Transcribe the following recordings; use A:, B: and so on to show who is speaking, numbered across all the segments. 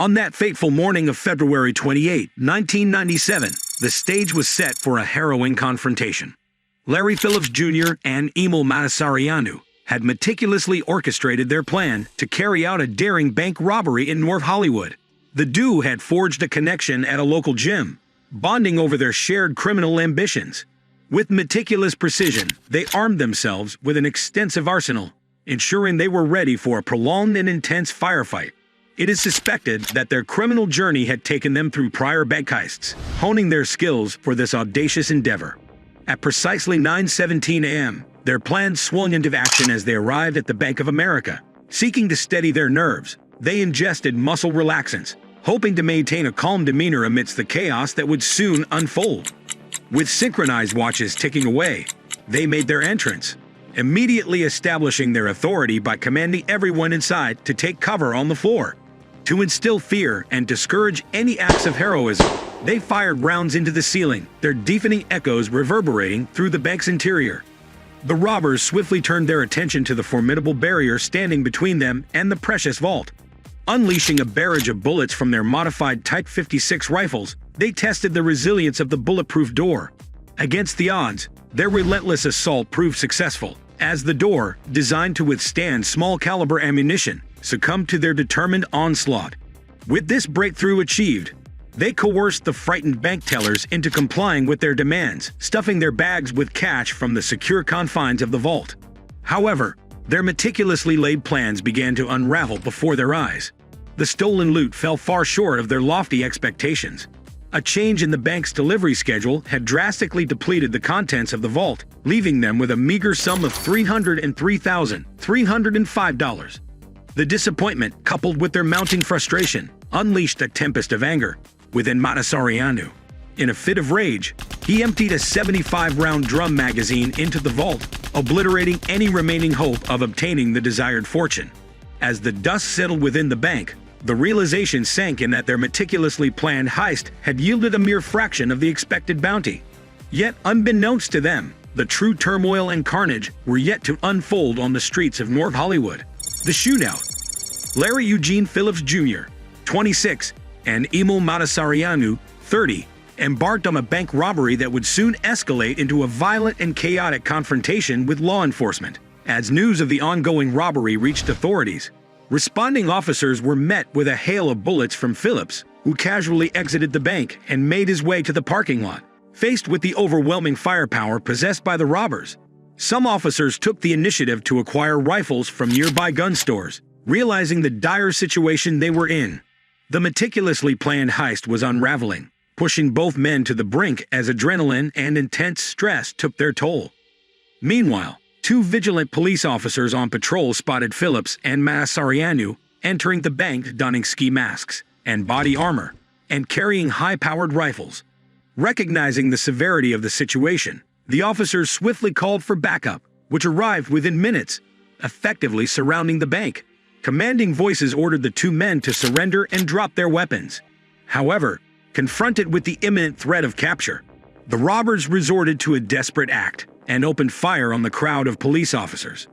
A: On that fateful morning of February 28, 1997, the stage was set for a harrowing confrontation. Larry Phillips Jr. and Emil Mătăsăreanu had meticulously orchestrated their plan to carry out a daring bank robbery in North Hollywood. The duo had forged a connection at a local gym, bonding over their shared criminal ambitions. With meticulous precision, they armed themselves with an extensive arsenal, ensuring they were ready for a prolonged and intense firefight. It is suspected that their criminal journey had taken them through prior bank heists, honing their skills for this audacious endeavor. At precisely 9:17 a.m., their plans swung into action as they arrived at the Bank of America. Seeking to steady their nerves, they ingested muscle relaxants, hoping to maintain a calm demeanor amidst the chaos that would soon unfold. With synchronized watches ticking away, they made their entrance, immediately establishing their authority by commanding everyone inside to take cover on the floor. To instill fear and discourage any acts of heroism, they fired rounds into the ceiling, their deafening echoes reverberating through the bank's interior. The robbers swiftly turned their attention to the formidable barrier standing between them and the precious vault. Unleashing a barrage of bullets from their modified Type 56 rifles, they tested the resilience of the bulletproof door. Against the odds, their relentless assault proved successful, as the door, designed to withstand small-caliber ammunition, succumbed to their determined onslaught. With this breakthrough achieved, they coerced the frightened bank tellers into complying with their demands, stuffing their bags with cash from the secure confines of the vault. However, their meticulously laid plans began to unravel before their eyes. The stolen loot fell far short of their lofty expectations. A change in the bank's delivery schedule had drastically depleted the contents of the vault, leaving them with a meager sum of $303,305. The disappointment, coupled with their mounting frustration, unleashed a tempest of anger within Mătăsăreanu. In a fit of rage, he emptied a 75-round drum magazine into the vault, obliterating any remaining hope of obtaining the desired fortune. As the dust settled within the bank, the realization sank in that their meticulously planned heist had yielded a mere fraction of the expected bounty. Yet, unbeknownst to them, the true turmoil and carnage were yet to unfold on the streets of North Hollywood. The shootout. Larry Eugene Phillips Jr., 26, and Emil Mătăsăreanu, 30, embarked on a bank robbery that would soon escalate into a violent and chaotic confrontation with law enforcement. As news of the ongoing robbery reached authorities, responding officers were met with a hail of bullets from Phillips, who casually exited the bank and made his way to the parking lot. Faced with the overwhelming firepower possessed by the robbers, some officers took the initiative to acquire rifles from nearby gun stores, realizing the dire situation they were in. The meticulously planned heist was unraveling, pushing both men to the brink as adrenaline and intense stress took their toll. Meanwhile, two vigilant police officers on patrol spotted Phillips and Mătăsăreanu entering the bank donning ski masks and body armor and carrying high-powered rifles. Recognizing the severity of the situation, the officers swiftly called for backup, which arrived within minutes, effectively surrounding the bank. Commanding voices ordered the two men to surrender and drop their weapons. However, confronted with the imminent threat of capture, the robbers resorted to a desperate act and opened fire on the crowd of police officers.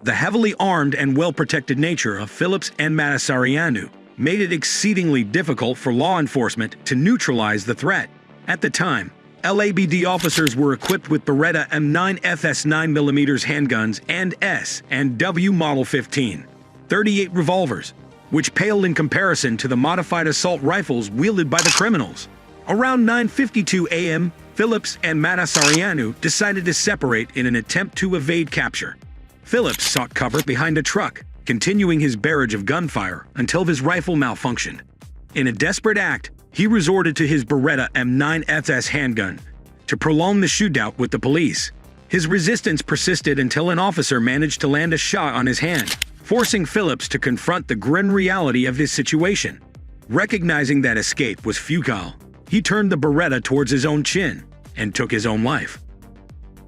A: The heavily armed and well-protected nature of Phillips and Mătăsăreanu made it exceedingly difficult for law enforcement to neutralize the threat. At the time, LAPD officers were equipped with Beretta M9 FS 9mm handguns and S and W Model 15, 38 revolvers, which paled in comparison to the modified assault rifles wielded by the criminals. Around 9:52 a.m., Phillips and Mătăsăreanu decided to separate in an attempt to evade capture. Phillips sought cover behind a truck, continuing his barrage of gunfire until his rifle malfunctioned. In a desperate act, he resorted to his Beretta M9 FS handgun to prolong the shootout with the police. His resistance persisted until an officer managed to land a shot on his hand, forcing Phillips to confront the grim reality of his situation. Recognizing that escape was futile, he turned the Beretta towards his own chin and took his own life.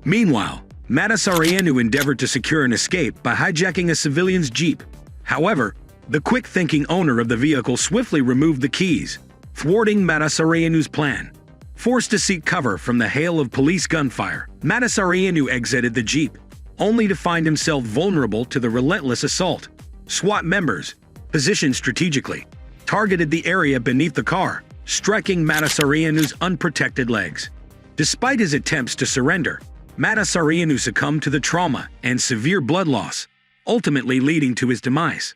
A: Meanwhile, Mătăsăreanu endeavored to secure an escape by hijacking a civilian's Jeep. However, the quick-thinking owner of the vehicle swiftly removed the keys, thwarting Mătăsăreanu's plan. Forced to seek cover from the hail of police gunfire, Mătăsăreanu exited the Jeep, only to find himself vulnerable to the relentless assault. SWAT members, positioned strategically, targeted the area beneath the car, striking Mătăsăreanu's unprotected legs. Despite his attempts to surrender, Mătăsăreanu succumbed to the trauma and severe blood loss, ultimately leading to his demise.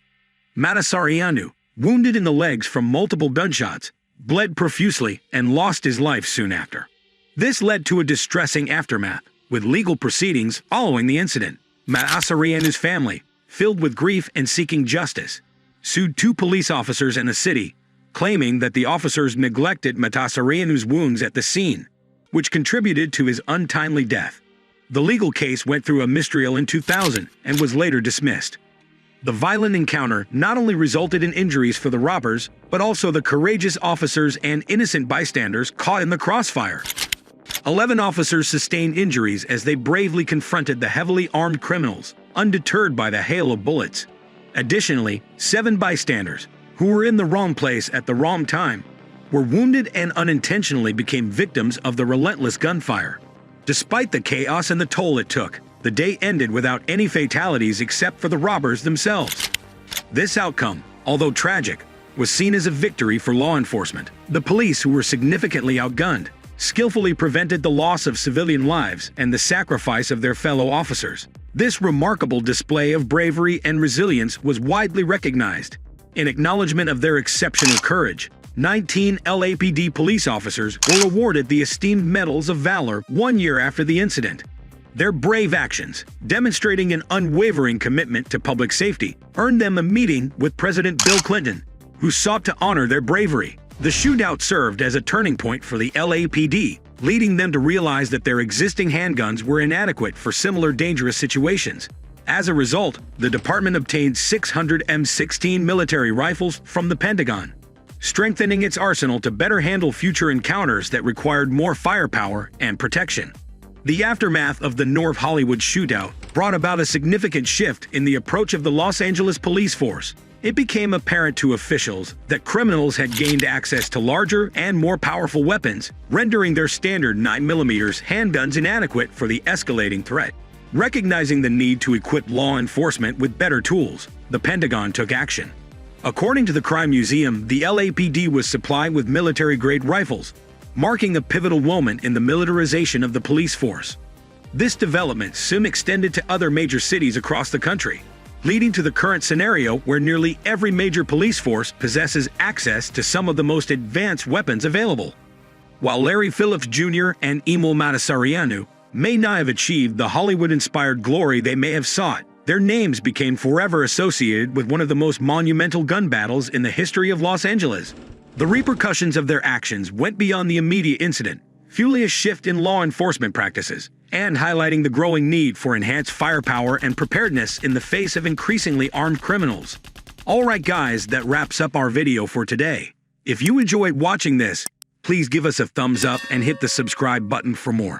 A: Mătăsăreanu, wounded in the legs from multiple gunshots, bled profusely and lost his life soon after. This led to a distressing aftermath, with legal proceedings following the incident. Mătăsăreanu's family, filled with grief and seeking justice, sued 2 police officers in the city, claiming that the officers neglected Mătăsăreanu's wounds at the scene, which contributed to his untimely death. The legal case went through a mistrial in 2000 and was later dismissed. The violent encounter not only resulted in injuries for the robbers, but also the courageous officers and innocent bystanders caught in the crossfire. 11 officers sustained injuries as they bravely confronted the heavily armed criminals, undeterred by the hail of bullets. Additionally, 7 bystanders, who were in the wrong place at the wrong time, were wounded and unintentionally became victims of the relentless gunfire. Despite the chaos and the toll it took, the day ended without any fatalities except for the robbers themselves. This outcome, although tragic, was seen as a victory for law enforcement. The police, who were significantly outgunned, skillfully prevented the loss of civilian lives and the sacrifice of their fellow officers. This remarkable display of bravery and resilience was widely recognized. In acknowledgement of their exceptional courage, 19 LAPD police officers were awarded the esteemed Medals of Valor 1 year after the incident. Their brave actions, demonstrating an unwavering commitment to public safety, earned them a meeting with President Bill Clinton, who sought to honor their bravery. The shootout served as a turning point for the LAPD, leading them to realize that their existing handguns were inadequate for similar dangerous situations. As a result, the department obtained 600 M16 military rifles from the Pentagon, strengthening its arsenal to better handle future encounters that required more firepower and protection. The aftermath of the North Hollywood shootout brought about a significant shift in the approach of the Los Angeles police force. It became apparent to officials that criminals had gained access to larger and more powerful weapons, rendering their standard 9mm handguns inadequate for the escalating threat. Recognizing the need to equip law enforcement with better tools, the Pentagon took action. According to the Crime Museum, the LAPD was supplied with military-grade rifles, marking a pivotal moment in the militarization of the police force. This development soon extended to other major cities across the country, leading to the current scenario where nearly every major police force possesses access to some of the most advanced weapons available. While Larry Phillips Jr. and Emil Mătăsăreanu may not have achieved the Hollywood-inspired glory they may have sought, their names became forever associated with one of the most monumental gun battles in the history of Los Angeles. The repercussions of their actions went beyond the immediate incident, fueling a shift in law enforcement practices and highlighting the growing need for enhanced firepower and preparedness in the face of increasingly armed criminals. Alright guys, that wraps up our video for today. If you enjoyed watching this, please give us a thumbs up and hit the subscribe button for more.